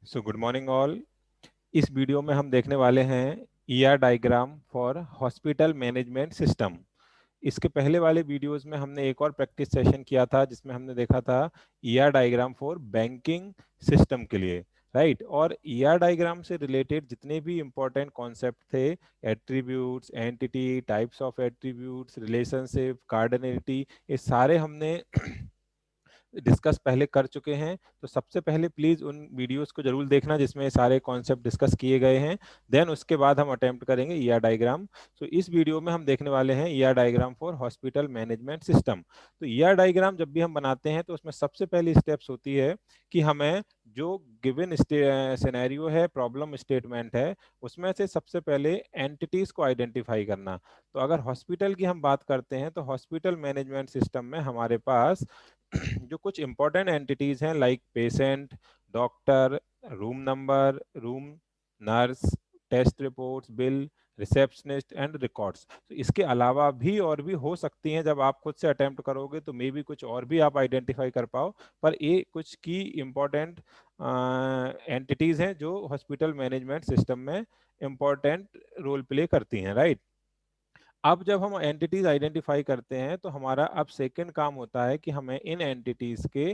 So good morning all. इस video में हम देखने वाले हैं ER diagram for hospital management system. इसके पहले वाले वीडियोस में हमने एक और प्रैक्टिस सेशन किया था जिसमें हमने देखा था ER diagram for banking system के लिए, राइट। और ईआर डायग्राम से रिलेटेड जितने भी इंपॉर्टेंट कॉन्सेप्ट थे, attributes, entity, types of attributes, relationship, cardinality, ये सारे हमने डिस्कस पहले कर चुके हैं। तो सबसे पहले प्लीज उन वीडियोस को जरूर देखना जिसमें ये सारे कॉन्सेप्ट डिस्कस किए गए हैं। देन उसके बाद हम अटेम्प्ट करेंगे ईआर डायग्राम। तो इस वीडियो में हम देखने वाले हैं ER diagram for hospital management system. तो ईआर डायग्राम जब भी हम बनाते हैं तो उसमें सबसे पहली स्टेप्स होती है कि हमें जो गिवन सिनेरियो है, प्रॉब्लम स्टेटमेंट है, उसमें से सबसे पहले एंटिटीज को आइडेंटिफाई करना। तो अगर हॉस्पिटल की हम बात करते हैं तो हॉस्पिटल मैनेजमेंट सिस्टम में हमारे पास जो कुछ इंपॉर्टेंट एंटिटीज हैं like patient, doctor, room number, room nurse, test reports, bill, receptionist and records. तो इसके अलावा भी और भी हो सकती हैं, जब आप खुद से अटेम्प्ट करोगे तो मे बी कुछ और भी आप आइडेंटिफाई कर पाओ। पर ये कुछ की इंपॉर्टेंट एंटिटीज हैं जो हॉस्पिटल मैनेजमेंट सिस्टम में इंपॉर्टेंट रोल प्ले करती हैं, राइट। अब जब हम एंटिटीज आइडेंटिफाई करते हैं तो हमारा अब सेकंड काम होता है कि हमें इन एंटिटीज के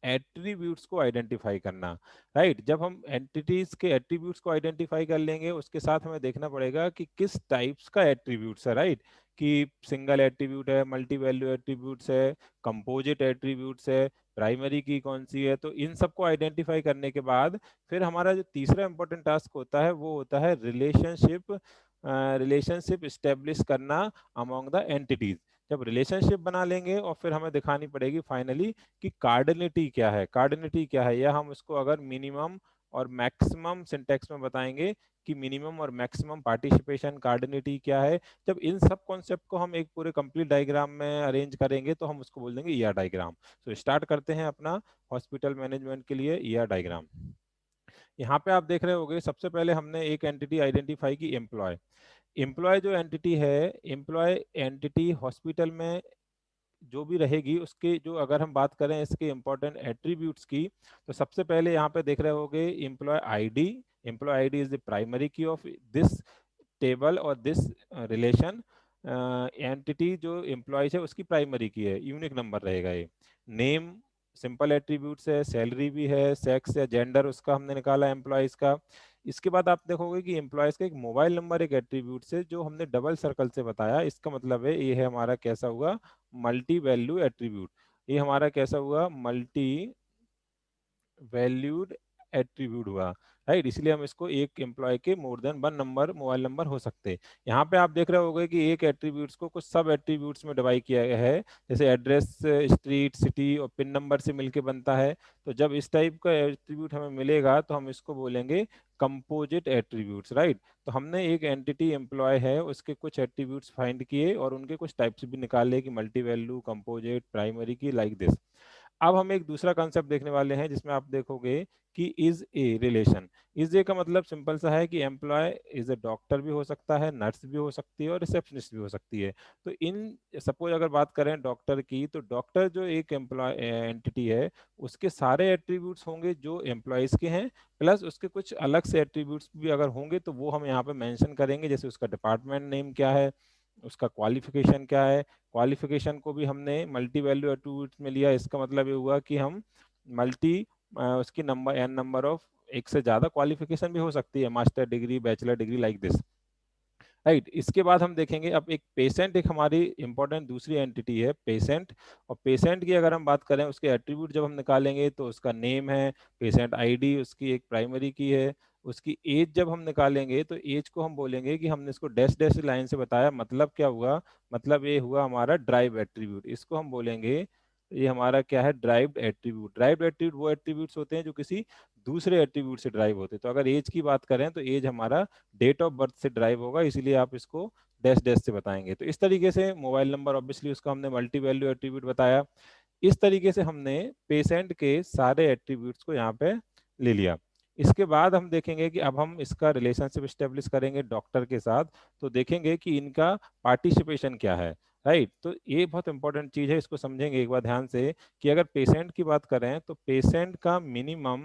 एट्रीब्यूट्स को आइडेंटिफाई करना, राइट। जब हम एंटिटीज के एट्रीब्यूट्स को आइडेंटिफाई कर लेंगे उसके साथ हमें देखना पड़ेगा कि किस टाइप्स का एट्रीब्यूट्स है, राइट। कि सिंगल एट्रीब्यूट है, मल्टी वैल्यू एट्रीब्यूट्स है, कंपोजिट एट्रीब्यूट्स है, प्राइमरी की कौन सी है। तो इन सबको आइडेंटिफाई करने के बाद फिर हमारा जो तीसरा इंपॉर्टेंट टास्क होता है वो होता है रिलेशनशिप स्टेब्लिश करना अमॉन्ग द एंटिटीज। जब रिलेशनशिप बना लेंगे और फिर हमें दिखानी पड़ेगी फाइनली कि कार्डिनिटी क्या है। कार्डिनिटी क्या है, या हम उसको अगर मिनिमम और मैक्सिमम सिंटेक्स में बताएंगे कि मिनिमम और मैक्सिमम पार्टिसिपेशन कार्डिनिटी क्या है। जब इन सब कॉन्सेप्ट को हम एक पूरे कंप्लीट डायग्राम में अरेंज करेंगे तो हम उसको बोल देंगे ईआर डायग्राम। तो स्टार्ट करते हैं अपना हॉस्पिटल मैनेजमेंट के लिए ईआर डायग्राम। यहाँ पे आप देख रहे होंगे सबसे पहले हमने एक एंटिटी आइडेंटिफाई की, एम्प्लॉय। एम्प्लॉय जो एंटिटी है, एम्प्लॉय एंटिटी हॉस्पिटल में जो भी रहेगी उसके जो अगर हम बात करें इसके इंपॉर्टेंट एट्रीब्यूट्स की, तो सबसे पहले यहाँ पे देख रहे होंगे employee ID. Employee ID is the primary key of this table और दिस रिलेशन। एंटिटी जो एम्प्लॉयज है उसकी प्राइमरी की है, यूनिक नंबर रहेगा ये। नेम सिंपल एट्रीब्यूट्स है, सैलरी भी है, सेक्स या जेंडर उसका हमने निकाला एम्प्लॉयज का। इसके बाद आप देखोगे कि एम्प्लॉयज का एक मोबाइल नंबर एक एट्रीब्यूट से जो हमने डबल सर्कल से बताया, इसका मतलब है ये है हमारा कैसा हुआ, मल्टी वैल्यू एट्रीब्यूट। ये हमारा कैसा हुआ, मल्टी वैल्यूड एट्रीब्यूट हुआ, राइट। इसलिए हम इसको एक एम्प्लॉय के more than one number mobile number हो सकते हैं। यहाँ पे आप देख रहे होंगे कि एक एट्रीब्यूट्स को कुछ सब एट्रीब्यूट्स में डिवाइड किया गया है, जैसे एड्रेस, स्ट्रीट, सिटी और पिन नंबर से मिलके बनता है। तो जब इस टाइप का एट्रीब्यूट हमें मिलेगा तो हम इसको बोलेंगे कंपोजिट एट्रीब्यूट्स, राइट। तो हमने एक एंटिटी एम्प्लॉय है उसके कुछ एट्रीब्यूट्स फाइंड किए और उनके कुछ टाइप्स भी निकाले कि मल्टी वैल्यू, कंपोजिट, प्राइमरी की, लाइक दिस। अब हम एक दूसरा कंसेप्ट देखने वाले हैं जिसमें आप देखोगे कि is a relation. Is a का मतलब सिंपल सा है कि एम्प्लॉय इज ए डॉक्टर भी हो सकता है, नर्स भी हो सकती है और रिसेप्शनिस्ट भी हो सकती है। तो इन सपोज अगर बात करें डॉक्टर की, तो डॉक्टर जो एक एम्प्लॉय एंटिटी है उसके सारे एट्रीब्यूट्स होंगे जो एम्प्लॉयज के हैं, प्लस उसके कुछ अलग से एट्रीब्यूट्स भी अगर होंगे तो वो हम यहाँ पे मेंशन करेंगे, जैसे उसका डिपार्टमेंट नेम क्या है, उसका क्वालिफिकेशन क्या है। क्वालिफिकेशन को भी हमने मल्टी वैल्यू एट्रीब्यूट्स में लिया, इसका मतलब ये हुआ कि हम मल्टी उसकी नंबर एन नंबर ऑफ एक से ज्यादा क्वालिफिकेशन भी हो सकती है, master degree, bachelor degree, like this, right. इसके बाद हम देखेंगे अब एक पेशेंट, एक हमारी इंपॉर्टेंट दूसरी एंटिटी है पेशेंट। और पेशेंट की अगर हम बात करें उसके एट्रीब्यूट जब हम निकालेंगे तो उसका नेम है, पेशेंट आईडी उसकी एक प्राइमरी की है। उसकी एज जब हम निकालेंगे तो एज को हम बोलेंगे कि हमने इसको डैश डैश लाइन से बताया, मतलब क्या हुआ, मतलब ये हुआ हमारा ड्राइव एट्रीब्यूट। इसको हम बोलेंगे ये हमारा क्या है, ड्राइव्ड एट्रीब्यूट। ड्राइव्ड एट्रीब्यूट वो एट्रीब्यूट्स होते हैं जो किसी दूसरे एट्रीब्यूट से ड्राइव होते हैं। तो अगर एज की बात करें तो एज हमारा डेट ऑफ बर्थ से ड्राइव होगा, इसीलिए आप इसको डैश डैश से बताएंगे। तो इस तरीके से मोबाइल नंबर ऑब्वियसली उसका हमने मल्टी वैल्यू एट्रीब्यूट बताया। इस तरीके से हमने पेशेंट के सारे एट्रीब्यूट्स को यहाँ पे ले लिया। इसके बाद हम देखेंगे कि अब हम इसका रिलेशनशिप स्टेब्लिश करेंगे डॉक्टर के साथ। तो देखेंगे कि इनका पार्टिसिपेशन क्या है, राइट। तो ये बहुत इंपॉर्टेंट चीज है, इसको समझेंगे एक बार ध्यान से कि अगर पेशेंट की बात करें तो पेशेंट का मिनिमम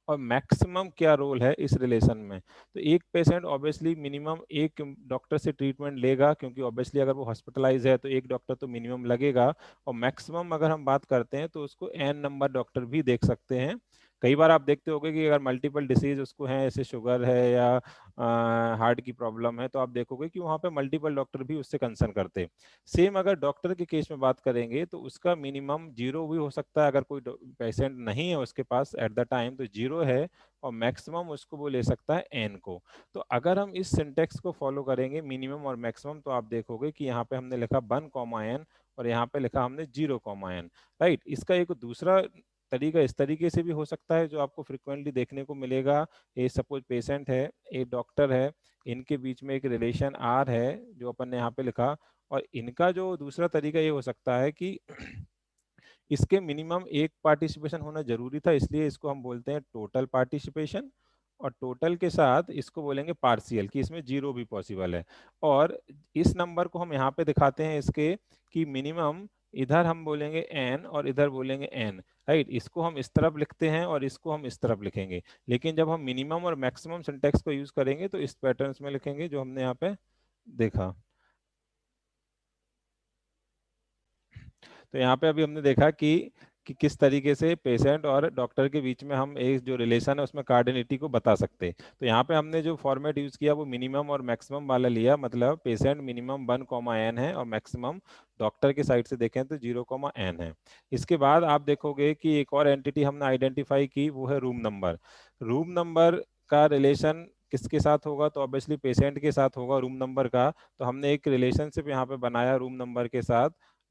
और मैक्सिमम क्या रोल है इस रिलेशन में। तो एक पेशेंट ऑब्वियसली मिनिमम एक डॉक्टर से ट्रीटमेंट लेगा, क्योंकि ऑब्वियसली अगर वो हॉस्पिटलाइज है तो एक डॉक्टर तो मिनिमम लगेगा। और मैक्सिमम अगर हम बात करते हैं तो उसको एन नंबर डॉक्टर भी देख सकते हैं। कई बार आप देखते होंगे कि अगर मल्टीपल डिसीज उसको है, जैसे शुगर है या हार्ट की प्रॉब्लम है, तो आप देखोगे कि वहाँ पे मल्टीपल डॉक्टर भी उससे कंसर्न करते हैं। सेम अगर डॉक्टर के केस में बात करेंगे तो उसका मिनिमम जीरो भी हो सकता है, अगर कोई पेशेंट नहीं है उसके पास एट द टाइम तो जीरो है, और मैक्सिमम उसको वो ले सकता है एन को। तो अगर हम इस सिंटेक्स को फॉलो करेंगे मिनिमम और मैक्सिमम, तो आप देखोगे कि यहाँ पे हमने लिखा 1, और यहाँ पे लिखा हमने 0, राइट। इसका एक दूसरा तरीका इस तरीके से भी हो सकता है जो आपको फ्रिक्वेंटली देखने को मिलेगा। ये सपोज पेशेंट है, एक डॉक्टर है, इनके बीच में एक रिलेशन आर है जो अपन ने यहाँ पे लिखा। और इनका जो दूसरा तरीका ये हो सकता है कि इसके मिनिमम एक पार्टिसिपेशन होना जरूरी था, इसलिए इसको हम बोलते हैं टोटल पार्टिसिपेशन। और टोटल के साथ इसको बोलेंगे पार्शियल, कि इसमें जीरो भी पॉसिबल है। और इस नंबर को हम यहाँ पे दिखाते हैं इसके कि मिनिमम इधर हम बोलेंगे एन और इधर बोलेंगे एन, राइट। इसको हम इस तरफ लिखते हैं और इसको हम इस तरफ लिखेंगे। लेकिन जब हम मिनिमम और मैक्सिमम सिंटेक्स को यूज करेंगे तो इस पैटर्न्स में लिखेंगे जो हमने यहाँ पे देखा। तो यहाँ पे अभी हमने देखा कि किस तरीके से पेशेंट और डॉक्टर के बीच में हम एक जो रिलेशन है उसमें कार्डिनिटी को बता सकते हैं। तो यहाँ पे हमने जो फॉर्मेट यूज किया वो मिनिमम और मैक्सिमम वाला लिया, मतलब पेशेंट मिनिमम 1, n है और मैक्सिमम डॉक्टर के साइड से देखें तो 0, n है। इसके बाद आप देखोगे कि एक और एंटिटी हमने आइडेंटिफाई की, वो है रूम नंबर। रूम नंबर का रिलेशन किसके साथ होगा, तो ऑब्वियसली पेशेंट के साथ होगा रूम नंबर का। तो हमने एक रिलेशनशिप यहाँ पे बनाया रूम नंबर के साथ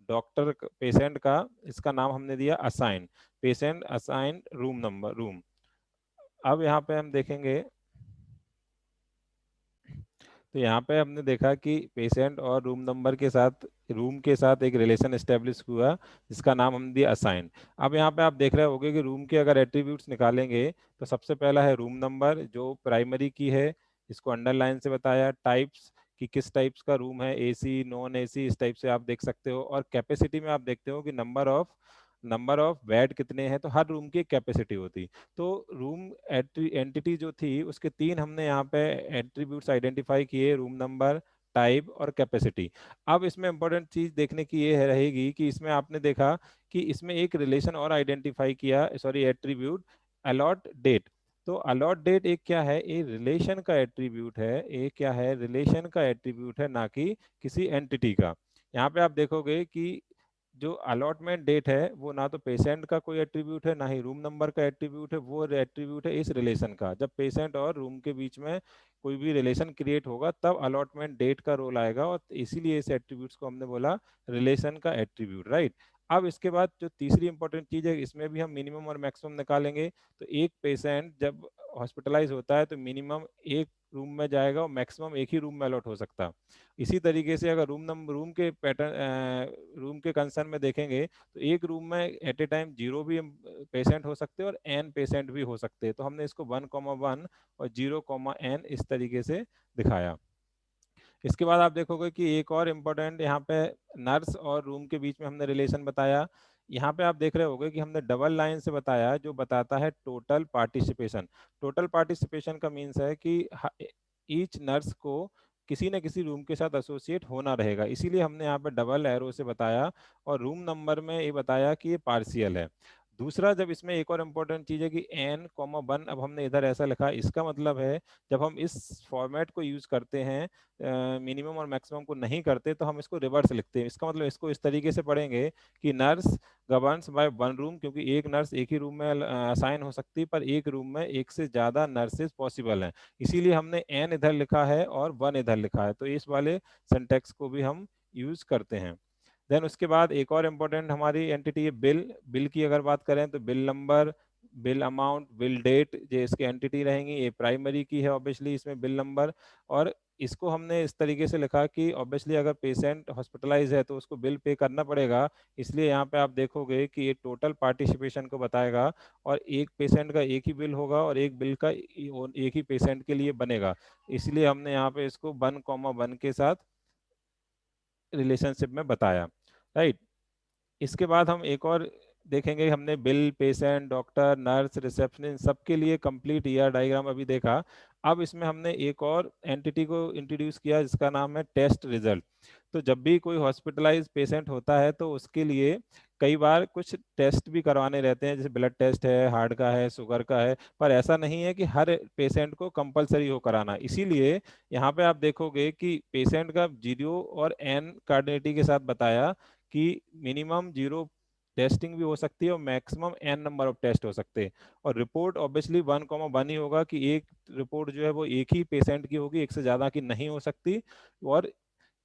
डॉक्टर पेशेंट का। इसका नाम हमने दिया assign, patient assign room number room. अब यहाँ पे हम देखेंगे तो यहाँ पे हमने देखा कि पेशेंट और रूम नंबर के साथ, रूम के साथ एक रिलेशन एस्टेब्लिश हुआ जिसका नाम हम दिया असाइन। अब यहाँ पे आप देख रहे होंगे कि रूम के अगर एट्रीब्यूट्स निकालेंगे तो सबसे पहला है रूम नंबर जो प्राइमरी की है, इसको अंडरलाइन से बताया। टाइप्स कि किस टाइप्स का रूम है, एसी नॉन एसी, इस टाइप से आप देख सकते हो। और कैपेसिटी में आप देखते हो कि नंबर ऑफ बेड कितने हैं, तो हर रूम की एक कैपेसिटी होती। तो रूम एंटिटी जो थी उसके तीन हमने यहाँ पे एट्रीब्यूट्स आइडेंटिफाई किए, रूम नंबर, टाइप और कैपेसिटी। अब इसमें इंपॉर्टेंट चीज देखने की ये रहेगी कि इसमें आपने देखा कि इसमें एक रिलेशन और आइडेंटिफाई किया, सॉरी एट्रीब्यूट, अलॉट डेट। तो अलॉट डेट एक क्या है, ये रिलेशन का एट्रीब्यूट है, एक क्या है, रिलेशन का एट्रीब्यूट है, ना कि किसी एंटिटी का। यहाँ पे आप देखोगे कि जो अलॉटमेंट डेट है वो ना तो पेशेंट का कोई एट्रीब्यूट है ना ही रूम नंबर का एट्रीब्यूट है, वो एट्रीब्यूट है इस रिलेशन का। जब पेशेंट और रूम के बीच में कोई भी रिलेशन क्रिएट होगा तब अलॉटमेंट डेट का रोल आएगा, और इसीलिए इस एट्रीब्यूट्स को हमने बोला रिलेशन का एट्रीब्यूट, राइट। अब इसके बाद जो तीसरी इंपॉर्टेंट चीज है, इसमें भी हम मिनिमम और मैक्सिमम निकालेंगे। तो एक पेशेंट जब हॉस्पिटलाइज होता है तो मिनिमम एक रूम में जाएगा और मैक्सिमम एक ही रूम में अलॉट हो सकता है। इसी तरीके से अगर रूम के पैटर्न, रूम के कंसर्न में देखेंगे तो एक रूम में एट ए टाइम जीरो भी पेशेंट हो सकते हैं और एन पेशेंट भी हो सकते हैं। तो हमने इसको 1, 1 और 0, n इस तरीके से दिखाया। इसके बाद आप देखोगे कि एक और इम्पोर्टेंट यहाँ पे नर्स और रूम के बीच में हमने रिलेशन बताया। यहाँ पे आप देख रहे होगे कि हमने डबल लाइन से बताया जो बताता है टोटल पार्टिसिपेशन। टोटल पार्टिसिपेशन का मीन्स है कि ईच नर्स को किसी न किसी रूम के साथ एसोसिएट होना रहेगा, इसीलिए हमने यहाँ पे डबल एरो से बताया। और रूम नंबर में ये बताया कि ये पार्शियल है। दूसरा, जब इसमें एक और इम्पोर्टेंट चीज है कि n, 1, अब हमने इधर ऐसा लिखा, इसका मतलब है जब हम इस फॉर्मेट को यूज करते हैं, मिनिमम और मैक्सिमम को नहीं करते, तो हम इसको रिवर्स लिखते हैं। इसका मतलब इसको इस तरीके से पढ़ेंगे कि nurse governs by one room, क्योंकि एक नर्स एक ही रूम में असाइन हो सकती है, पर एक रूम में एक से ज्यादा नर्सेज पॉसिबल हैं, इसीलिए हमने एन इधर लिखा है और वन इधर लिखा है। तो इस वाले सिंटेक्स को भी हम यूज करते हैं। देन उसके बाद एक और इम्पोर्टेंट हमारी एंटिटी है बिल। बिल की अगर बात करें तो bill number, bill amount, bill date, ये इसके एंटिटी रहेंगी। ये प्राइमरी की है ऑब्वियसली, इसमें बिल नंबर। और इसको हमने इस तरीके से लिखा कि ऑब्वियसली अगर पेशेंट हॉस्पिटलाइज है तो उसको बिल पे करना पड़ेगा, इसलिए यहाँ पे आप देखोगे कि ये टोटल पार्टिसिपेशन को बताएगा। और एक पेशेंट का एक ही बिल होगा और एक बिल का एक ही पेशेंट के लिए बनेगा, इसलिए हमने यहाँ पे इसको 1, 1 के साथ रिलेशनशिप में बताया, राइट। इसके बाद हम एक और देखेंगे हमने bill, patient, doctor, nurse, receptionist सबके लिए कंप्लीट ईआर डायग्राम अभी देखा। अब इसमें हमने एक और एंटिटी को इंट्रोड्यूस किया जिसका नाम है टेस्ट रिजल्ट। तो जब भी कोई हॉस्पिटलाइज पेशेंट होता है तो उसके लिए कई बार कुछ टेस्ट भी करवाने रहते हैं, जैसे ब्लड टेस्ट है, हार्ट का है, शुगर का है, पर ऐसा नहीं है कि हर पेशेंट को कंपलसरी हो कराना। इसीलिए यहाँ पे आप देखोगे कि पेशेंट का जीरो और एन कार्डिनिटी के साथ बताया कि मिनिमम जीरो टेस्टिंग भी हो सकती है और maximum n number of test हो सकते हैं। और रिपोर्ट ऑब्वियसली 1,1 ही होगा कि एक रिपोर्ट जो है वो एक ही पेशेंट की होगी, एक से ज़्यादा की नहीं हो सकती। और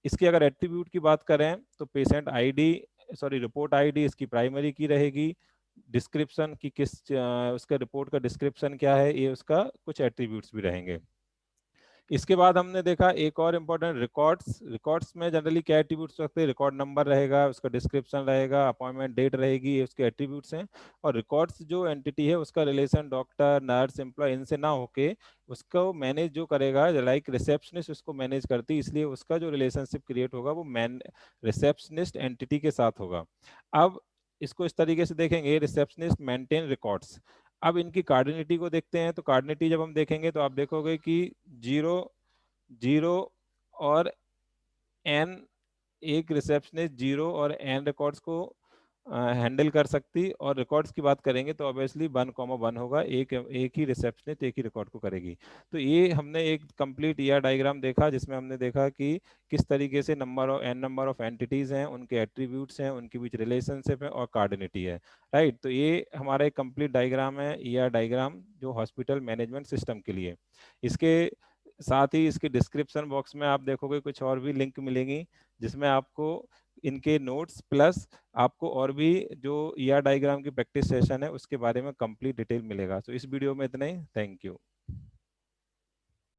इसकी अगर एट्रीब्यूट की बात करें तो patient ID, sorry report ID इसकी प्राइमरी की रहेगी। डिस्क्रिप्शन की उसका रिपोर्ट का डिस्क्रिप्शन क्या है, ये उसका कुछ एट्रीब्यूट्स भी रहेंगे। इसके बाद हमने देखा एक और इम्पोर्टेंट रिकॉर्ड्स। रिकॉर्ड्स में जनरली क्या एट्रीब्यूट्स रखते हैं, रिकॉर्ड नंबर रहेगा, उसका डिस्क्रिप्शन रहेगा, अपॉइंटमेंट डेट रहेगी, ये उसके एट्रीब्यूट्स हैं। और रिकॉर्ड्स जो एंटिटी है उसका रिलेशन डॉक्टर, नर्स, एम्प्लॉय इनसे ना होके उसको मैनेज जो करेगा, लाइक रिसेप्शनिस्ट उसको मैनेज करती है, इसलिए उसका जो रिलेशनशिप क्रिएट होगा वो मैन रिसेप्शनिस्ट एंटिटी के साथ होगा। अब इसको इस तरीके से देखेंगे, रिसेप्शनिस्ट मेंटेन रिकॉर्ड्स। अब इनकी कार्डिनिटी को देखते हैं। तो कार्डिनिटी जब हम देखेंगे तो आप देखोगे कि जीरो, जीरो और एन, एक रिसेप्शनिस्ट जीरो और एन रिकॉर्ड्स को हैंडल कर सकती। और रिकॉर्ड्स की बात करेंगे तो ऑब्वियसली 1,1 होगा, एक एक ही रिसेप्शनिस्ट एक ही रिकॉर्ड को करेगी। तो ये हमने एक कंप्लीट ईआर डायग्राम देखा जिसमें हमने देखा कि किस तरीके से नंबर ऑफ एंटिटीज हैं, उनके एट्रीब्यूट्स हैं, उनके बीच रिलेशनशिप है और कार्डिनिटी है। राइट, तो ये हमारा एक कंप्लीट डायग्राम है, ईआर डायग्राम, जो हॉस्पिटल मैनेजमेंट सिस्टम के लिए। इसके साथ ही इसके डिस्क्रिप्शन बॉक्स में आप देखोगे कुछ और भी लिंक मिलेंगी जिसमें आपको इनके नोट्स प्लस आपको और भी जो ईआर डायग्राम की प्रैक्टिस सेशन है उसके बारे में कंप्लीट डिटेल मिलेगा। तो इस वीडियो में इतना ही। Thank you.